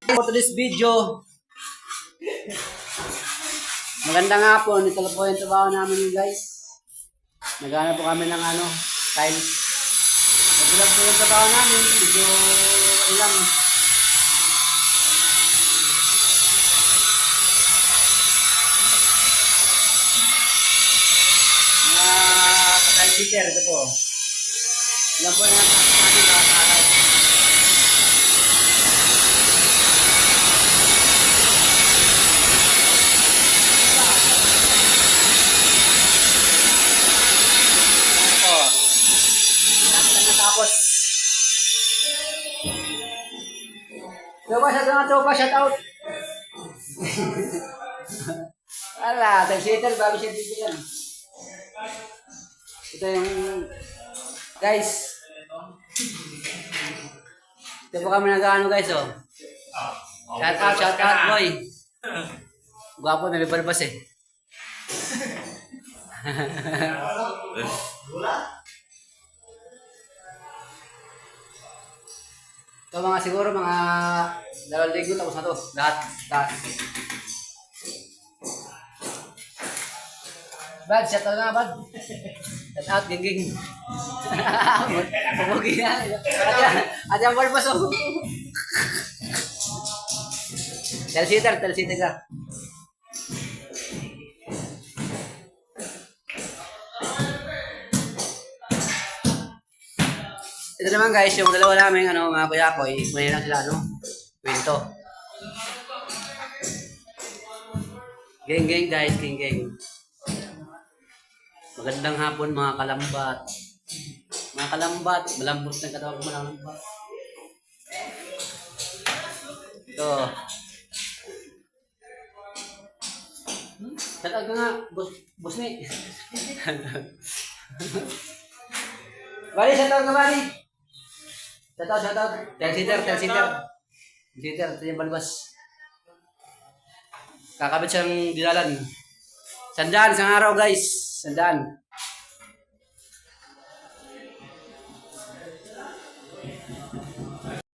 For today's video, magandang hapon. Ito po yung trabaho namin guys. Naghanap po kami ng tiles. Nagulap po yung trabaho namin. Medyo ilang. Tile fitter, ito po. Ilan po yung natin araw. Tapos shout out. Ala, tag-sitter, bago siya dito yan. Ito yung, guys. Ito po kami guys, oh. Shout out, boy. Gwapo, may balbas eh. Ito siguro mga 2 linggo tapos na to. Lahat. Bad, shout out nga, bad. Shout out, geng. Pupugi na. At yung balbas, oh. Tel-sitter ka. Ito naman guys, yung dalawa namin mga kuya-koy, kunin lang sila kwento. Geng guys, geng. Magandang hapon mga kalambat. Malambot ng katawan ko, malambat. Ito. Tatag ka nga, boss ni. Bali, shout out. Shout out. Tel-sitter. Ito yung balbas. Kakabit siyang dinalan. Sandaan, isang araw guys. Sandaan.